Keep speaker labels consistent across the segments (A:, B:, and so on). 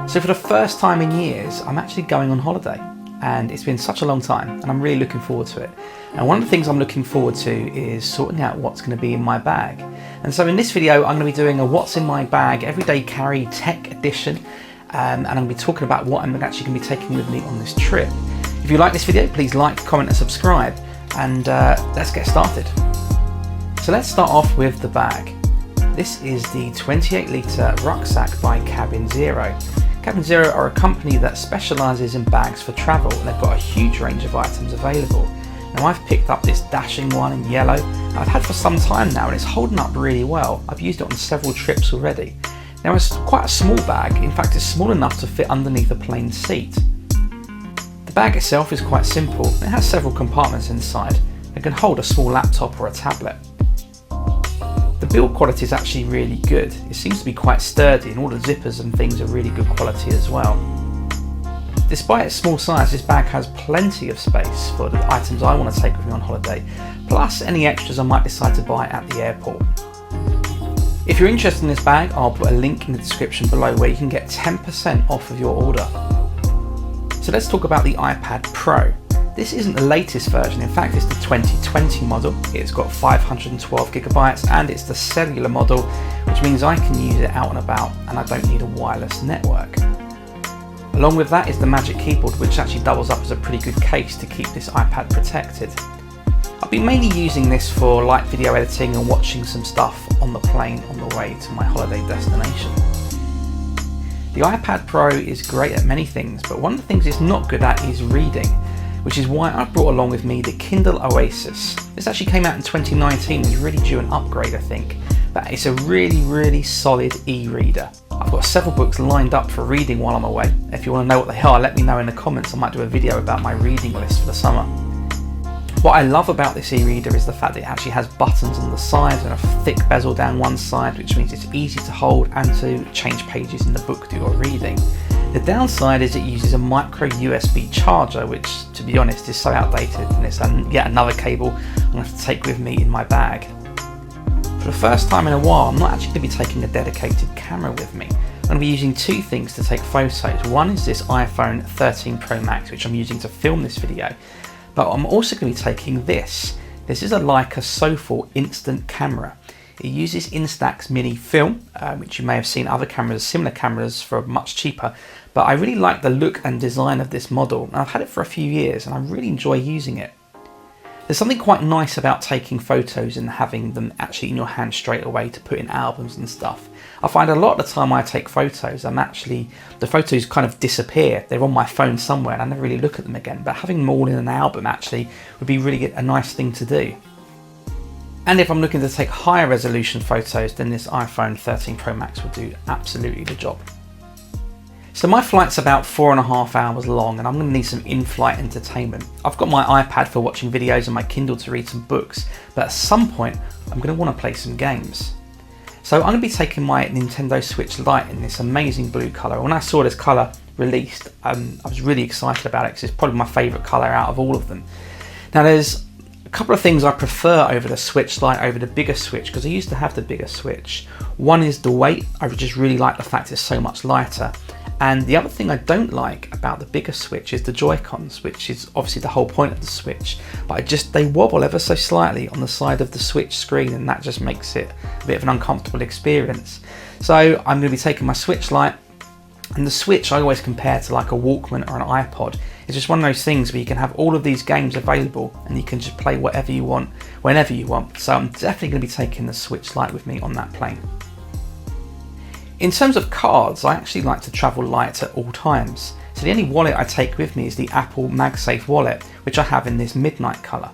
A: So for the first time in years, I'm actually going on holiday, and it's been such a long time and I'm really looking forward to it. And one of the things I'm looking forward to is sorting out what's going to be in my bag. And so in this video, I'm going to be doing a what's in my bag everyday carry tech edition, and I'm going to be talking about what I'm actually going to be taking with me on this trip. If you like this video, please like, comment and subscribe, and let's get started. So let's start off with the bag. This is the 28-litre rucksack by CabinZero. CabinZero are a company that specialises in bags for travel, and they've got a huge range of items available. Now I've picked up this dashing one in yellow that I've had for some time now, and it's holding up really well. I've used it on several trips already. Now it's quite a small bag, in fact it's small enough to fit underneath a plane seat. The bag itself is quite simple. It has several compartments inside and can hold a small laptop or a tablet. The build quality is actually really good. It seems to be quite sturdy, and all the zippers and things are really good quality as well. Despite its small size, this bag has plenty of space for the items I want to take with me on holiday, plus any extras I might decide to buy at the airport. If you're interested in this bag, I'll put a link in the description below where you can get 10% off of your order. So let's talk about the iPad Pro. This isn't the latest version, in fact it's the 2020 model. It's got 512 gigabytes and it's the cellular model, which means I can use it out and about and I don't need a wireless network. Along with that is the Magic Keyboard, which actually doubles up as a pretty good case to keep this iPad protected. I've been mainly using this for light video editing and watching some stuff on the plane on the way to my holiday destination. The iPad Pro is great at many things, but one of the things it's not good at is reading, which is why I brought along with me the Kindle Oasis. This actually came out in 2019, it's really due an upgrade I think, but it's a really solid e-reader. I've got several books lined up for reading while I'm away. If you want to know what they are, let me know in the comments. I might do a video about my reading list for the summer. What I love about this e-reader is the fact that it actually has buttons on the sides and a thick bezel down one side, which means it's easy to hold and to change pages in the book that you're reading. The downside is it uses a micro USB charger, which to be honest is so outdated, and it's yet another cable I'm going to have to take with me in my bag. For the first time in a while, I'm not actually going to be taking a dedicated camera with me. I'm going to be using two things to take photos. One is this iPhone 13 Pro Max, which I'm using to film this video, but I'm also going to be taking this. This is a Leica Sofort instant camera. It uses Instax mini film, which you may have seen other cameras, similar cameras for much cheaper, but I really like the look and design of this model, and I've had it for a few years and I really enjoy using it. There's something quite nice about taking photos and having them actually in your hand straight away to put in albums and stuff. I find a lot of the time I take photos, the photos kind of disappear. They're on my phone somewhere and I never really look at them again, but having them all in an album actually would be really a nice thing to do. And if I'm looking to take higher resolution photos, then this iPhone 13 Pro Max will do absolutely the job. So my flight's about 4.5 hours long and I'm going to need some in-flight entertainment. I've got my iPad for watching videos and my Kindle to read some books, but at some point I'm going to want to play some games. So I'm going to be taking my Nintendo Switch Lite in this amazing blue colour. When I saw this colour released, I was really excited about it because it's probably my favourite colour out of all of them. Now there's a couple of things I prefer over the Switch Lite over the bigger Switch, because I used to have the bigger Switch. One is the weight. I just really like the fact it's so much lighter. And the other thing I don't like about the bigger Switch is the Joy-Cons, which is obviously the whole point of the Switch, but they wobble ever so slightly on the side of the Switch screen, and that just makes it a bit of an uncomfortable experience. So I'm going to be taking my Switch Lite, and the Switch I always compare to like a Walkman or an iPod. It's just one of those things where you can have all of these games available and you can just play whatever you want, whenever you want. So I'm definitely going to be taking the Switch Lite with me on that plane. In terms of cards, I actually like to travel light at all times. So the only wallet I take with me is the Apple MagSafe wallet, which I have in this midnight colour.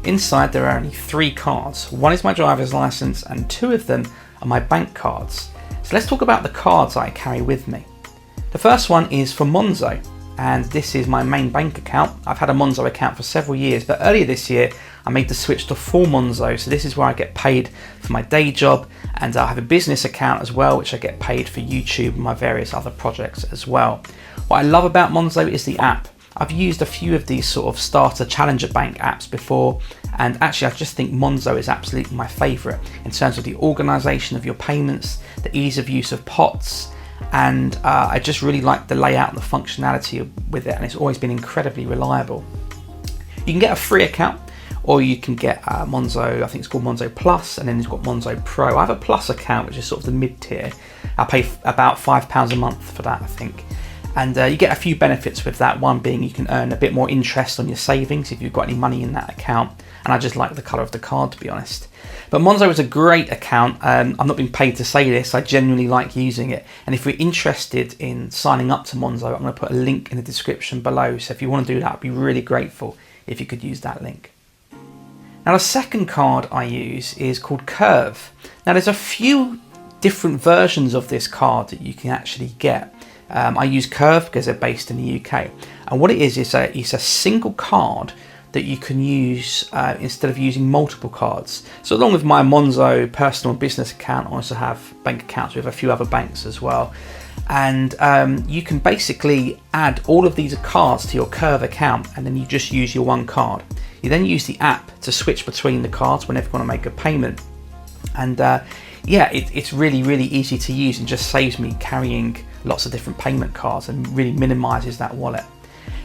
A: Inside there are only 3 cards. One is my driver's license and 2 of them are my bank cards. So let's talk about the cards I carry with me. The first one is for Monzo, and this is my main bank account. I've had a Monzo account for several years, but earlier this year I made the switch to full Monzo, so this is where I get paid for my day job, and I have a business account as well, which I get paid for YouTube and my various other projects as well. What I love about Monzo is the app. I've used a few of these sort of starter challenger bank apps before, and actually I just think Monzo is absolutely my favourite in terms of the organisation of your payments, the ease of use of pots, and I just really like the layout and the functionality with it, and it's always been incredibly reliable. You can get a free account, or you can get Monzo, I think it's called Monzo Plus, and then it's got Monzo Pro. I have a Plus account, which is sort of the mid-tier. I pay about £5 a month for that, I think. And you get a few benefits with that, one being you can earn a bit more interest on your savings if you've got any money in that account, and I just like the colour of the card, to be honest. But Monzo is a great account. I'm not being paid to say this, I genuinely like using it, and if you're interested in signing up to Monzo, I'm going to put a link in the description below, so if you want to do that, I'd be really grateful if you could use that link. Now the second card I use is called Curve. Now there's a few different versions of this card that you can actually get. I use Curve because they're based in the UK, and what it is it's a single card that you can use instead of using multiple cards. So along with my Monzo personal and business account, I also have bank accounts with a few other banks as well, and you can basically add all of these cards to your Curve account, and then you just use your one card. You then use the app to switch between the cards whenever you want to make a payment, and yeah, it's really easy to use and just saves me carrying lots of different payment cards and really minimises that wallet.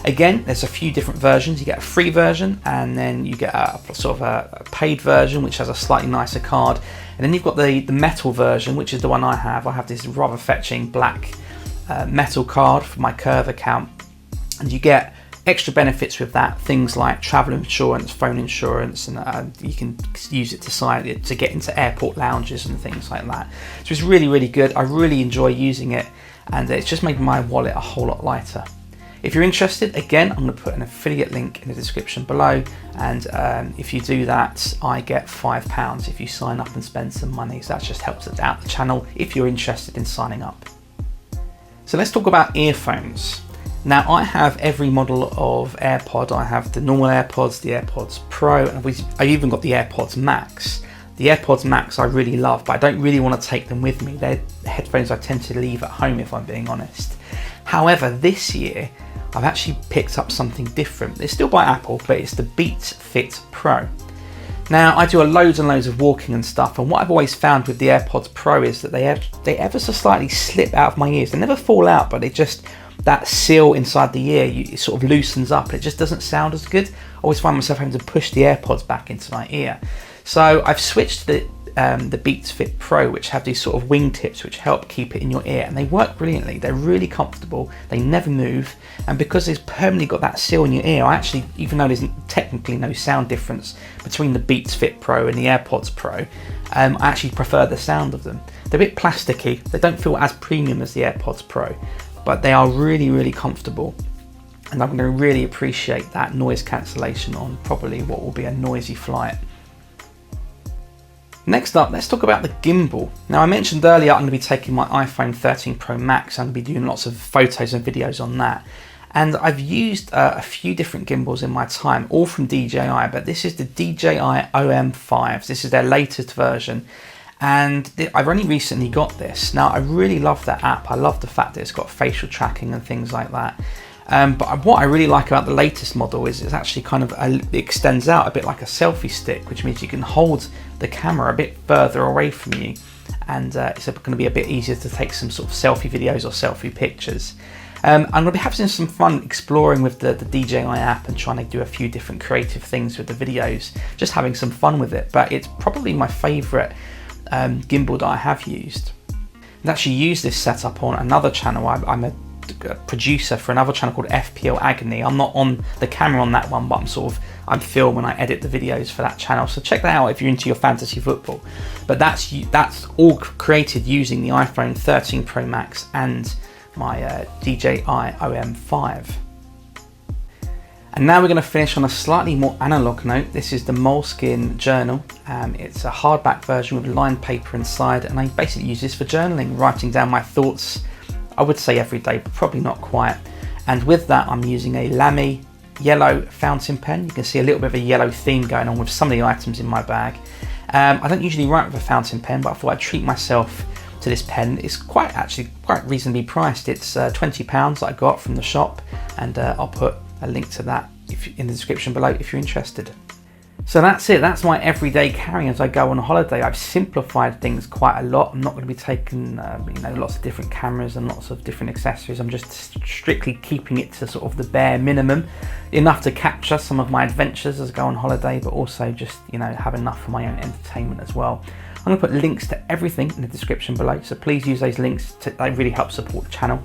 A: Again, there's a few different versions. You get a free version, and then you get a sort of a paid version which has a slightly nicer card, and then you've got the metal version, which is the one I have. I have this rather fetching black metal card for my Curve account, and you get extra benefits with that, things like travel insurance, phone insurance, and you can use it to get into airport lounges and things like that. So it's really good. I really enjoy using it, and it's just made my wallet a whole lot lighter. If you're interested, again, I'm going to put an affiliate link in the description below, and if you do that, I get £5 if you sign up and spend some money, so that just helps out the channel if you're interested in signing up. So let's talk about earphones. Now I have every model of AirPod. I have the normal AirPods, the AirPods Pro, and I've even got the AirPods Max. The AirPods Max I really love, but I don't really want to take them with me. They're headphones I tend to leave at home, if I'm being honest. However, this year I've actually picked up something different. It's still by Apple, but it's the Beats Fit Pro. Now I do loads and loads of walking and stuff, and what I've always found with the AirPods Pro is that they ever so slightly slip out of my ears. They never fall out, but that seal inside the ear, it sort of loosens up and it just doesn't sound as good. I always find myself having to push the AirPods back into my ear. So I've switched to the Beats Fit Pro, which have these sort of wingtips which help keep it in your ear, and they work brilliantly. They're really comfortable, they never move, and because they've permanently got that seal in your ear, I actually, even though there's technically no sound difference between the Beats Fit Pro and the AirPods Pro, I actually prefer the sound of them. They're a bit plasticky, they don't feel as premium as the AirPods Pro, but they are really comfortable, and I'm going to really appreciate that noise cancellation on probably what will be a noisy flight. Next up, let's talk about the gimbal. Now I mentioned earlier I'm going to be taking my iPhone 13 Pro Max. I'm going to be doing lots of photos and videos on that, and I've used a few different gimbals in my time, all from DJI, but this is the DJI OM 5. This is their latest version, and I've only recently got this. Now I really love that app. I love the fact that it's got facial tracking and things like that. But what I really like about the latest model is it's actually kind of it extends out a bit like a selfie stick, which means you can hold the camera a bit further away from you, and it's going to be a bit easier to take some sort of selfie videos or selfie pictures. I'm going to be having some fun exploring with the DJI app and trying to do a few different creative things with the videos, just having some fun with it. But it's probably my favourite gimbal that I have used. I've actually used this setup on another channel. I'm a producer for another channel called FPL Agony. I'm not on the camera on that one, but I'm film and I edit the videos for that channel, so check that out if you're into your fantasy football. But that's all created using the iPhone 13 Pro Max and my DJI OM 5. And now we're going to finish on a slightly more analog note. This is the Moleskin journal. It's a hardback version with lined paper inside, and I basically use this for journaling, writing down my thoughts. I would say every day, but probably not quite. And with that, I'm using a Lamy yellow fountain pen. You can see a little bit of a yellow theme going on with some of the items in my bag. I don't usually write with a fountain pen, but I thought I'd treat myself to this pen. It's actually quite reasonably priced. It's £20 that I got from the shop, and I'll put a link to that in the description below if you're interested. So that's it, that's my everyday carrying as I go on holiday. I've simplified things quite a lot. I'm not going to be taking lots of different cameras and lots of different accessories. I'm just strictly keeping it to sort of the bare minimum, enough to capture some of my adventures as I go on holiday, but also just have enough for my own entertainment as well. I'm going to put links to everything in the description below, so please use those links, they really help support the channel.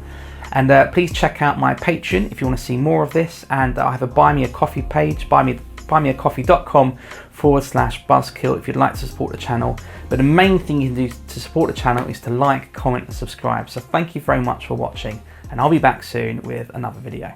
A: And please check out my Patreon if you want to see more of this, and I have a buy me a coffee page, buymeacoffee.com/buzzkill if you'd like to support the channel. But the main thing you can do to support the channel is to like, comment and subscribe. So thank you very much for watching, and I'll be back soon with another video.